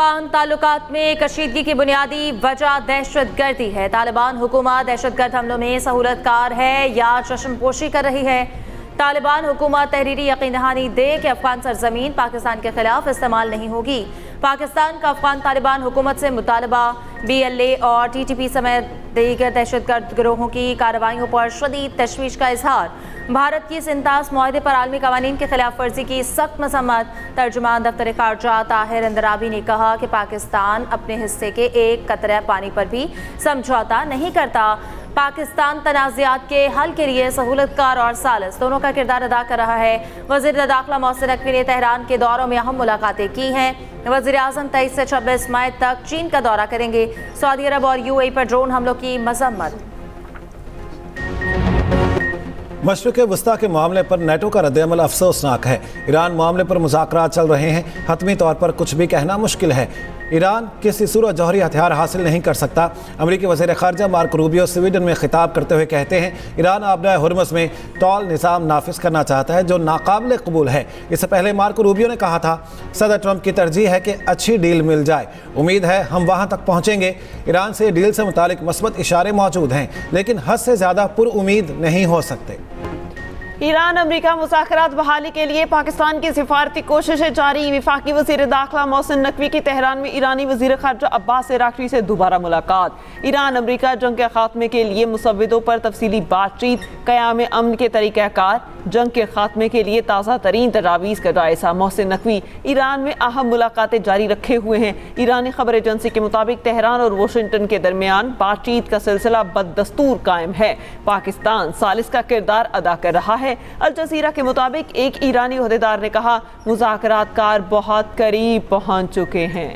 अफगान ताल्लुकात में कशीदगी की बुनियादी वजह दहशतगर्दी है। तालिबान हुकूमत दहशतगर्द हमलों में सहूलतकार है या चश्मपोशी कर रही है। तालिबान हुकूमत तहरीरी यकीन दहानी दे कि अफगान सरजमीन पाकिस्तान के खिलाफ इस्तेमाल नहीं होगी। पाकिस्तान का अफगान तालिबान हुकूमत से मुतालबा BLA और TTP समेत दीगर दहशतगर्द गिरोहों की कार्रवाइयों पर शदीद तशवीश का इजहार। भारत की इस इंतास मुआहदे पर आलमी कवानीन की खिलाफ वर्जी की सख्त मजम्मत। तर्जुमान दफ्तर खारजा ताहिर अंदराबी ने कहा कि पाकिस्तान अपने हिस्से के एक कतरा पानी पर भी समझौता नहीं करता। पाकिस्तान तनाज़ात के हल के लिए सहूलतकार और सालिस दोनों का किरदार अदा कर रहा है। वज़ीर दाखिला मोहसिन नकवी ने तेहरान के दौरों में अहम मुलाकातें की हैं। वज़ीर आज़म 23 से 26 मई तक चीन का दौरा करेंगे। सऊदी अरब और UAE पर ड्रोन हमलों की मजम्मत। मशरिक़ वस्ता के मामले पर नेटो का रद्द-ए-अमल अफसोसनाक है। ईरान मामले पर मुज़ाकरात चल रहे हैं, हतमी तौर पर कुछ भी कहना मुश्किल है। ईरान किसी सूरत जौहरी हथियार हासिल नहीं कर सकता। अमरीकी वज़ीर ख़ारजा मार्को रूबियो स्वीडन में खिताब करते हुए कहते हैं, ईरान आबनाए हुर्मुज़ में तौल निज़ाम नाफिज करना चाहता है जो नाकाबिल कबूल है। इससे पहले मार्को रूबियो ने कहा था, सदर ट्रंप की तरजीह है कि अच्छी डील मिल जाए। उम्मीद है हम वहाँ तक पहुँचेंगे। ईरान से डील से मुतालिक मस्बत इशारे मौजूद हैं, लेकिन हद से ज़्यादा पुरउम्मीद नहीं हो सकते। ईरान अमरीका मुज़ाकरात बहाली के लिए पाकिस्तान की सिफारती कोशिशें जारी। वफाकी वज़ीर दाखिला मोहसिन नकवी की तेहरान में ईरानी वज़ीर ख़ारजा अब्बास इराक़ची से दोबारा मुलाकात। ईरान अमरीका जंग के खात्मे के लिए मुसव्विदों पर तफसीली बातचीत, क़याम अमन के तरीक़ाकार, जंग के खात्मे के लिए ताज़ा तरीन तजावीज़ का जायज़ा। मोहसिन नकवी ईरान में अहम मुलाकातें जारी रखे हुए हैं। ईरानी खबर एजेंसी के मुताबिक तेहरान और वाशिंगटन के दरमियान बातचीत का सिलसिला बददस्तूर कायम है। पाकिस्तान सालिस का किरदार अदा कर रहा है। अल जज़ीरा के मुताबिक एक ईरानी ओहदेदार ने कहा, मुज़ाकरातकार बहुत करीब पहुंच चुके हैं।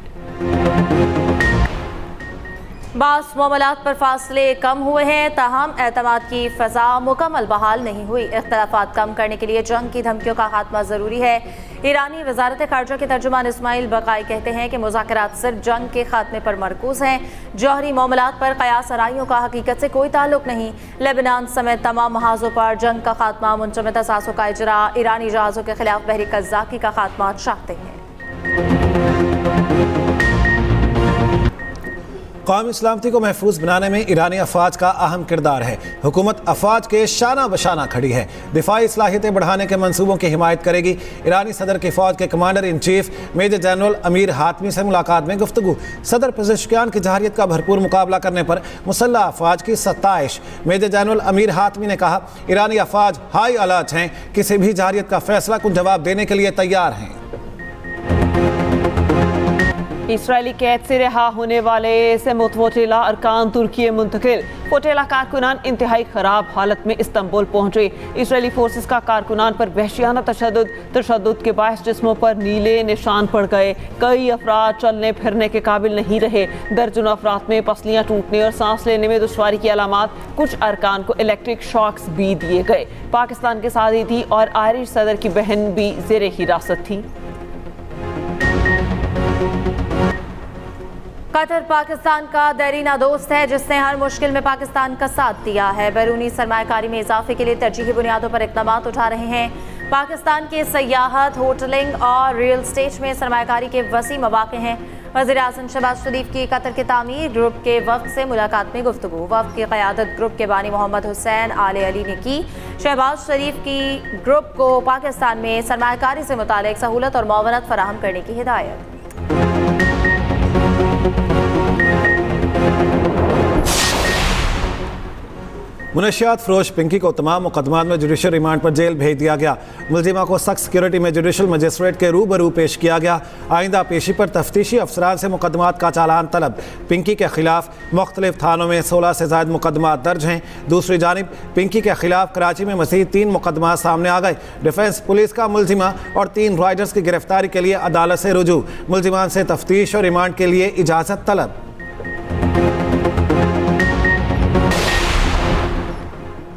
बास मामलात पर फासले कम हुए हैं, ताहम एतमाद की फ़ज़ा मुकम्मल बहाल नहीं हुई। इख्तलाफात कम करने के लिए जंग की धमकियों का खात्मा ज़रूरी है। ईरानी वज़ारत ख़ारजा के तर्जुमान इस्माइल बक़ाई कहते हैं कि मुज़ाकरात सिर्फ जंग के खात्मे पर मरकूज़ हैं। जौहरी मामलात पर क़यास आराइयों का हकीकत से कोई ताल्लुक नहीं। लेबनान समेत तमाम महाज़ों पर जंग का खात्मा, मुंजमद असासों का इजरा, ईरानी जहाज़ों के खिलाफ बहरी कज़्ज़ाकी का खात्मा चाहते हैं। कौमी सलामती को महफूज बनाने में ईरानी अफवाज का अहम किरदार है। हुकूमत अफवाज के शाना बशाना खड़ी है, दिफाई सलाहियतें बढ़ाने के मंसूबों की हिमायत करेगी। ईरानी सदर की फ़ौज के commander in chief major general Amir Hatami से मुलाकात में गुफ्तगू। सदर पेशेशकियान की जहारियत का भरपूर मुकाबला करने पर मुसल्लह अफवाज की सत्ताइश। मेजर जनरल अमीर हातमी ने कहा, ईरानी अफवाज हाई अलर्ट हैं, किसी भी जहारियत का फैसला कुन जवाब देने के लिए तैयार हैं। इसराइली कैद से रिहा होने वाले से मुतवक्किला अरकान तुर्की मुंतकिल। फोटेला कारकुनान इंतहाई ख़राब हालत में इस्तांबुल पहुँचे। इसराइली फोर्सेस का कारकुनान पर वहशियाना तशद्दुद के बायस जिस्मों पर नीले निशान पड़ गए। कई अफराद चलने फिरने के काबिल नहीं रहे। दर्जनों अफराद में पसलियाँ टूटने और सांस लेने में दुश्वारी की अलामात। कुछ अरकान को इलेक्ट्रिक शॉक्स भी दिए गए। पाकिस्तान के साथ ही थी और आयरिश सदर की बहन भी ज़ेरे हिरासत थी। कतर पाकिस्तान का देरीना दोस्त है, जिसने हर मुश्किल में पाकिस्तान का साथ दिया है। बैरूनी सरमायाकारी में इजाफे के लिए तरजीही बुनियादों पर इक़दामात उठा रहे हैं। पाकिस्तान के सयाहत, होटलिंग और रियल एस्टेट में सरमायाकारी के वसी मौक़े हैं। वज़ीर आज़म शहबाज शरीफ की कतर के तामीर ग्रुप के वफ़द से मुलाकात में गुफ्तगू। वफ़द की क़यादत ग्रुप के बानी मोहम्मद हुसैन आले अली ने की। शहबाज शरीफ की ग्रुप को पाकिस्तान में सरमायाकारी से मुतालिक सहूलत और मुआवनत फराहम करने की हिदायत। मुनशियात फरोश पिंकी को तमाम मुकदमात में जुडिशल रिमांड पर जेल भेज दिया गया। मुलजिमा को सख्त सिक्योरिटी में जुडिशल मजिस्ट्रेट के रूबरू पेश किया गया। आइंदा पेशी पर तफ्तीशी अफसरान से मुकदमात का चालान तलब। पिंकी के खिलाफ मुख्तलिफ थानों में 16 से ज़ायद मुकदमात दर्ज हैं। दूसरी जानिब पिंकी के खिलाफ कराची में मज़ीद 3 मुकदमात सामने आ गए। डिफेंस पुलिस का मुलजिमा और 3 राइडर्स की गिरफ्तारी के लिए अदालत से रुजू। मुलजिमान से तफ्तीश और रिमांड के लिए इजाज़त तलब।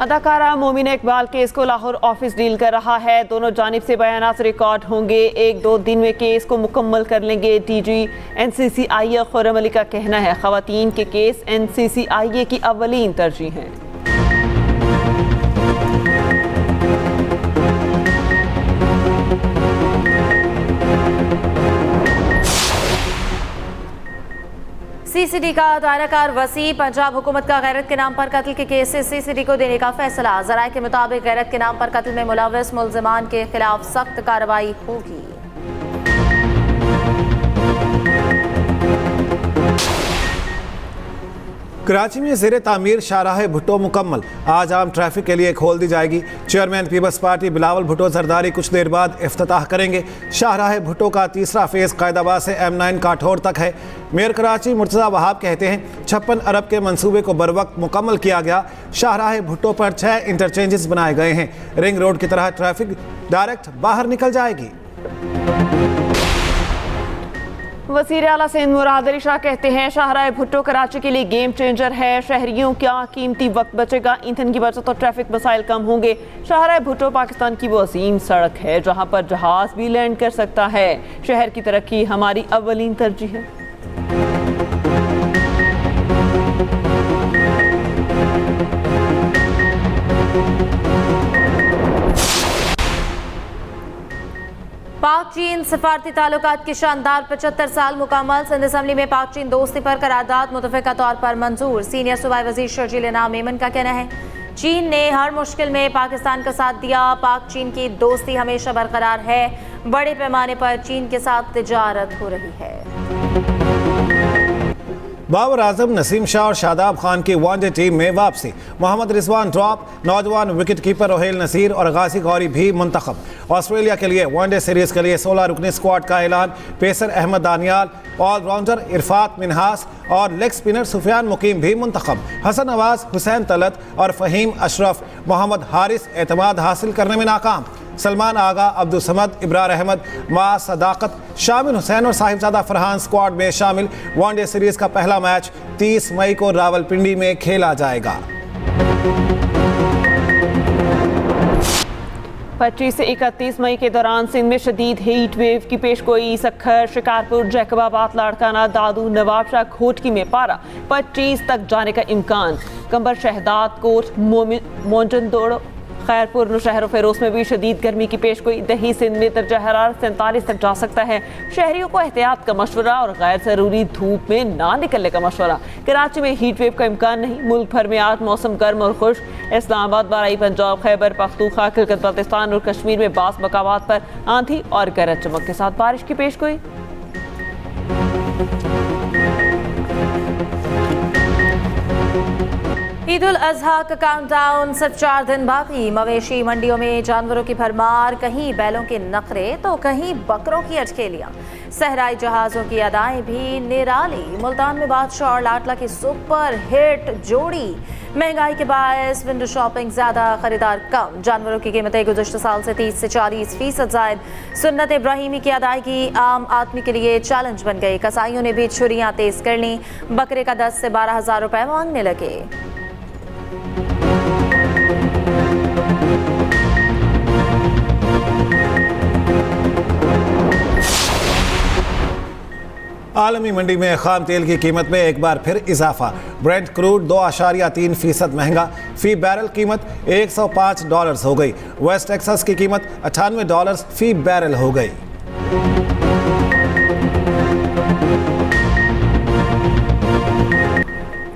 अदाकारा मोमिना इकबाल केस को लाहौर ऑफिस डील कर रहा है। दोनों जानिब से बयानात रिकॉर्ड होंगे। 1-2 दिन में केस को मुकम्मल कर लेंगे। DG NCCIA खुर्रम अली का कहना है, ख़वातीन के केस NCCIA की अव्वलीन तरजीह हैं। सीसीडी का दायराकार वसी, पंजाब हुकूमत का गैरत के नाम पर कत्ल के केसेस सीसीडी को देने का फैसला। जराये के मुताबिक गैरत के नाम पर कत्ल में मुलव्वस मुल्जिमान के खिलाफ सख्त कार्रवाई होगी। कराची में ज़ेरे तामीर शाहराह भुट्टो मुकम्मल, आज आम ट्रैफिक के लिए खोल दी जाएगी। चेयरमैन पीपल्स पार्टी बिलावल भुट्टो जरदारी कुछ देर बाद इफ्तिताह करेंगे। शाहराह भुट्टो का तीसरा फेज़ कायदाबाद से M9 काठौर तक है। मेयर कराची मुर्तज़ा वहाब कहते हैं 56 अरब के मंसूबे को बरवक्त मुकम्मल किया गया। शाहराह भुट्टो पर 6 इंटरचेंजेस बनाए गए हैं। रिंग रोड की तरह ट्रैफिक डायरेक्ट बाहर निकल जाएगी। वज़ीर आला सिंध मुराद अली शाह कहते हैं शाहराह भुट्टो कराची के लिए गेम चेंजर है। शहरियों का कीमती वक्त बचेगा, ईंधन की बचत और ट्रैफिक मसाइल कम होंगे। शाहराह भुट्टो पाकिस्तान की वो अजीम सड़क है जहां पर जहाज भी लैंड कर सकता है। शहर की तरक्की हमारी अव्वलीन तरजीह है। पाक चीन सफारती ताल्लुकात के शानदार 75 साल मुकम्मल। सिंध असम्बली में पाक चीन दोस्ती पर करारदाद मुतफ़िका तौर पर मंजूर। सीनियर सूबाई वज़ीर शर्जील इनाम मेमन का कहना है चीन ने हर मुश्किल में पाकिस्तान का साथ दिया। पाक चीन की दोस्ती हमेशा बरकरार है। बड़े पैमाने पर चीन के साथ तिजारत हो रही है। बाबर आजम, नसीम शाह और शादाब खान की वनडे टीम में वापसी। मोहम्मद रिजवान ड्रॉप, नौजवान विकेट कीपर रोहेल नसीर और गाजी गौरी भी मुंतखब। ऑस्ट्रेलिया के लिए वनडे सीरीज के लिए 16 रुकनी स्क्वाड का ऐलान। पेसर अहमद दानियाल, ऑलराउंडर इरफात मिनहास और लेग स्पिनर सुफियान मुकीम भी मुंतखब। हसन नवाज, हुसैन तलत और फ़हीम अशरफ, मोहम्मद हारिस एतमाद हासिल करने में नाकाम। सलमान आगा, अब्दुल समद, इब्रार अहमद, मा सदाकत, शामिल हुसैन और साहिबजादा फरहान स्क्वाड में शामिल। वनडे सीरीज का पहला मैच 30 मई को रावलपिंडी में खेला जाएगा। 25 से 31 मई के दौरान सिंध में शदीद हीट वेव की पेशगोई। सखर, शिकारपुर, जैकबाबाद, लाड़काना, दादू, नवाबशाह, घोटकी में पारा 25 तक जाने का इम्कान। कंबर, शहदाद, कोट, मोजनदोड़, खैरपुर, नौशहर और फेरोज में भी शदीद गर्मी की पेशगोई। दही सिंध में दर्जा हरारत 47 तक जा सकता है। शहरियों को एहतियात का मशवरा और गैर ज़रूरी धूप में ना निकलने का मशवरा। कराची में हीट वेव का इम्कान नहीं। मुल्क भर में आज मौसम गर्म और खुश्क। इस्लामाबाद, बाराई पंजाब, खैबर पख्तूनख्वा, खिलकत बल्तिस्तान और कश्मीर में बास मकामात पर आंधी और गरज चमक के साथ बारिश की पेशगोई। ईद उल अजहा का काउंटडाउन सिर्फ 4 दिन बाकी। मवेशी मंडियों में जानवरों की भरमार, कहीं बैलों के नखरे तो कहीं बकरों की अटकेलियां। सहराई जहाज़ों की अदाएं भी निराली। मुल्तान में बादशाह और लाडला की सुपर हिट जोड़ी। महंगाई के बायस विंडो शॉपिंग ज्यादा, खरीदार कम। जानवरों की कीमतें गुज़श्ता साल से 30 से 40% जायद। सुन्नत इब्राहिमी की अदायगी आम आदमी के लिए चैलेंज बन गई। कसाईयों ने भी छुरियां तेज कर ली। बकरे का 10 से 12 हज़ार रुपए मांगने लगे। आलमी मंडी में खाम तेल की कीमत में एक बार फिर इजाफा। ब्रेंट क्रूड 2.3% महंगा। फी बैरल कीमत $105 हो गई। वेस्ट टेक्सास की कीमत $98 फी बैरल हो गई।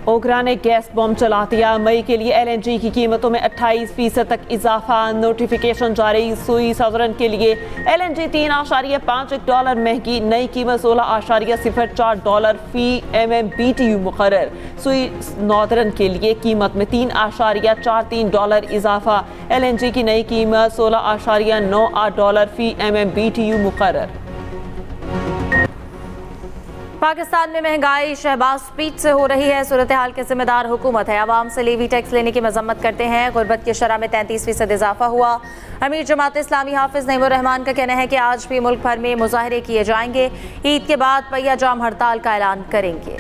ओगरा ने गैस बम चला दिया। मई के लिए LNG की कीमतों में 28% तक इजाफा। नोटिफिकेशन जारी। सुई सदरन के लिए LNG $3.51 महंगी। नई कीमत $16.04 फी MMBTU मुकर्रर। सुई नॉर्दर्न के लिए कीमत में $3.43 इजाफा। LNG की नई कीमत $16.98 फी MMBTU मुकर्रर। पाकिस्तान में महंगाई शहबाज स्पीड से हो रही है। सूरत हाल के जिम्मेदार हुकूमत है। आवाम से लेवी टैक्स लेने की मजम्मत करते हैं। गुर्बत की शरह में 33% इजाफा हुआ। अमीर जमात इस्लामी हाफिज नईमुर रहमान का कहना है कि आज भी मुल्क भर में मुजाहरे किए जाएंगे। ईद के बाद पहिया जाम हड़ताल का ऐलान करेंगे।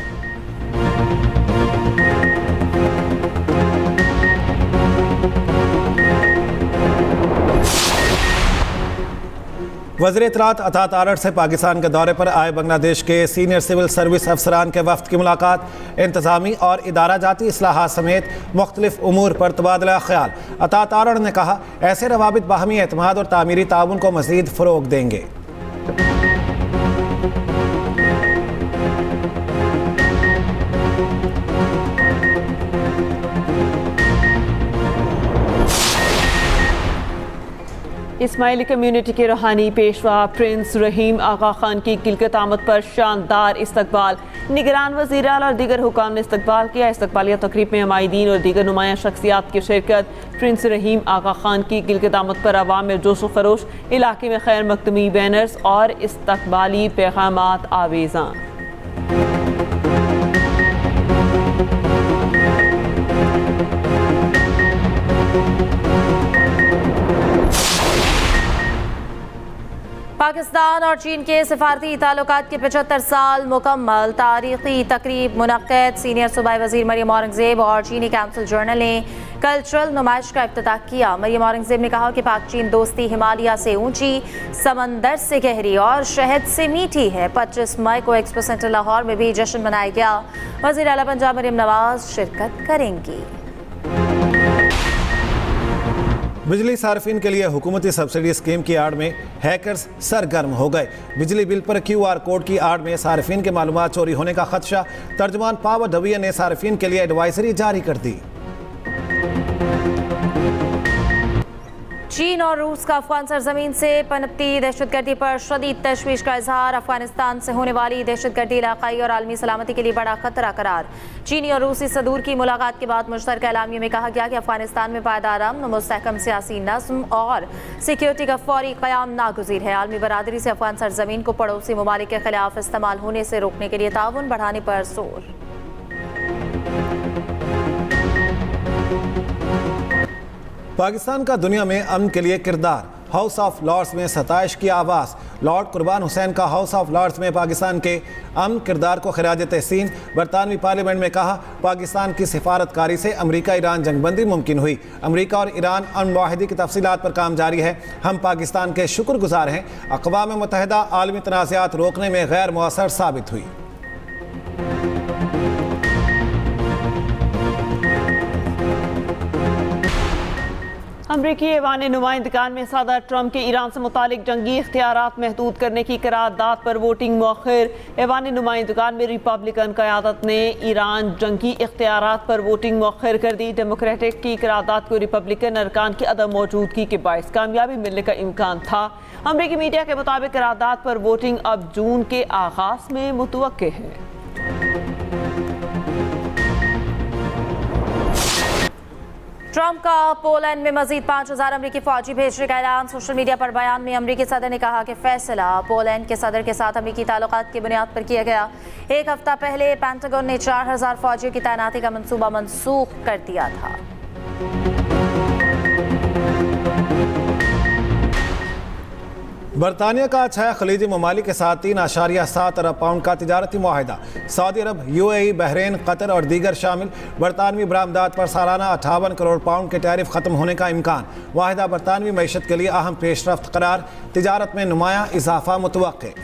वज़ीर इत्तलात अता तारड़ से पाकिस्तान के दौरे पर आए बांग्लादेश के सीनियर सिविल सर्विस अफसरान के वफ्द की मुलाकात। इंतजामी और इदारा जाती इस्लाहात समेत मुख्तलिफ उमूर पर तबादला ख्याल। अता तारड़ ने कहा ऐसे रवाबित बाहमी एतमाद और तामीरी ताउन को मज़ीद फ़रोग़ देंगे। इस्माइली कम्युनिटी के रूहानी पेशवा प्रिंस रहीम आगा खान की गिलगित आमद पर शानदार इस्तकबाल। निगरान वज़ीर आला और दीगर हुकाम ने इस्तकबाल किया। इस्तकबालिया तकरीब में हमायदीन और दीगर नुमाया शख्सियात की शिरकत। प्रिंस रहीम आगा खान की गिलगित आमद पर अवाम में जोश व खरोश। इलाके में खैर मकतमी बैनर्स और इस्तकबाली पैगामात आवेज़ां। पाकिस्तान और चीन के सिफारती ताल्लुकात के 75 साल मुकम्मल। तारीखी तकरीब मुनक्कद। सीनियर सूबाई वज़ीर मरियम औरंगज़ेब और चीनी काउंसिल जर्नल ने कल्चरल नुमाइश का इफ्तिताह किया। मरियम औरंगज़ेब ने कहा कि पाक चीन दोस्ती हिमालय से ऊंची, समंदर से गहरी और शहद से मीठी है। 25 मई को एक्सपो सेंटर लाहौर में भी जश्न मनाया गया। वज़ीर आला पंजाब मरियम नवाज शिरकत करेंगी। बिजली सार्फिन के लिए हुकूमती सब्सिडी स्कीम की आड़ में हैकर्स सरगर्म हो गए। बिजली बिल पर QR कोड की आड़ में सार्फिन के मालूमात चोरी होने का खदशा। तर्जुमान पावर डिवीजन ने सार्फिन के लिए एडवाइजरी जारी कर दी। चीन और रूस का अफगान सरजमीन से पनपती दहशतगर्दी पर शदीद तशवीश का इजहार। अफगानिस्तान से होने वाली दहशतगर्दी इलाकाई और आलमी सलामती के लिए बड़ा खतरा करार। चीनी और रूसी सदूर की मुलाकात के बाद मुश्तरका एलामिया में कहा गया कि अफगानिस्तान में पायदार अमन, मुस्तहकम सियासी नज़्म और सिक्योरिटी का फौरी क़याम नागुज़ीर है। आलमी बरादरी से अफगान सरजमीन को पड़ोसी ममालिक के खिलाफ इस्तेमाल होने से रोकने के लिए ताउन बढ़ाने पर जोर। पाकिस्तान का दुनिया में अमन के लिए किरदार। हाउस ऑफ लॉर्ड्स में सताइश की आवाज़। लॉर्ड कुर्बान हुसैन का हाउस ऑफ लॉर्ड्स में पाकिस्तान के अमन किरदार को खिराज तहसीन। बरतानवी पार्लियामेंट में कहा, पाकिस्तान की सिफारतकारी से अमरीका ईरान जंगबंदी मुमकिन हुई। अमरीका और ईरान अमन मुआहदे की तफसीलात पर काम जारी है। हम पाकिस्तान के शुक्रगुजार हैं। अक़वाम मुत्तहिदा आलमी तनाज़ात रोकने में गैर मुअस्सर साबित हुई। अमरीकी ऐवान नुमाइंदगान में सदर ट्रंप के ईरान से मुतालिक जंगी इख्तियारात महदूद करने की करारदाद पर वोटिंग मौखिर। ऐवान नुमाइंदगान में रिपब्लिकन क़यादत ने ईरान जंगी इख्तियारात पर वोटिंग मौखिर कर दी। डेमोक्रेटिक की करारदाद को रिपब्लिकन अरकान की अदम मौजूदगी के बायस कामयाबी मिलने का इम्कान था। अमरीकी मीडिया के मुताबिक करारदाद पर वोटिंग अब जून के आगाज में मुतवक्के है। ट्रंप का पोलैंड में मजीद 5000 अमरीकी फौजी भेजने का ऐलान। सोशल मीडिया पर बयान में अमरीकी सदर ने कहा कि फैसला पोलैंड के सदर के साथ अमरीकी ताल्लुकात की बुनियाद पर किया गया। एक हफ्ता पहले पेंटागन ने 4000 फौजियों की तैनाती का मंसूबा मनसूख कर दिया था। बरतानिया का 6 खलीजी ममालिक के साथ 3.7 अरब पाउंड का तिजारती मुआहिदा। सऊदी अरब, UAE, बहरीन, कतर और दीगर शामिल। बरतानवी बरामदात पर सालाना 58 करोड़ पाउंड के टैरिफ खत्म होने का इम्कान। मुआहिदा बरतानवी मईशत के लिए अहम पेशरफ्त करार। तिजारत में नुमाया इजाफा मुतवक्के।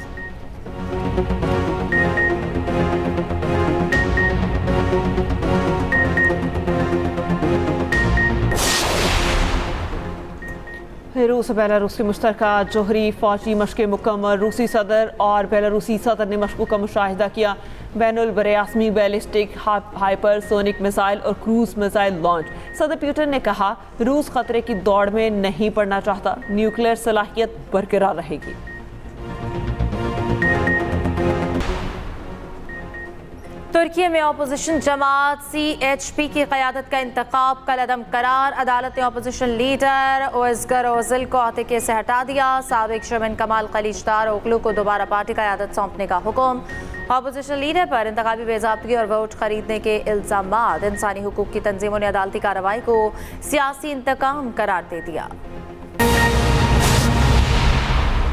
रूस और बेलारूस की मुश्तरका जोहरी फौजी मशक़ मुकम्मल। रूसी सदर और बेलारूसी सदर ने मशक़ों का मुशाहिदा किया। बैनुल बरआसमी बैलिस्टिक हाइपरसोनिक मिसाइल और क्रूज मिसाइल लॉन्च। सदर पुतिन ने कहा, रूस खतरे की दौड़ में नहीं पड़ना चाहता। न्यूक्लियर सलाहियत बरकरार रहेगी। तुर्की में अपोजिशन जमात CHP की क़यादत का इंतखाब कल अदम करार। अदालत ने अपोजिशन लीडर ओज़गर ओज़िल को अहते से हटा दिया। साबिक चेयरमैन कमाल खलीजदार ओगलू को दोबारा पार्टी क़यादत सौंपने का हुक्म। अपोजिशन लीडर पर इंतखाबी बेज़ाब्तगी और वोट खरीदने के इल्ज़ामात। इंसानी हुकूक की तंजीमों ने अदालती कार्रवाई को सियासी इंतकाम करार दे दिया।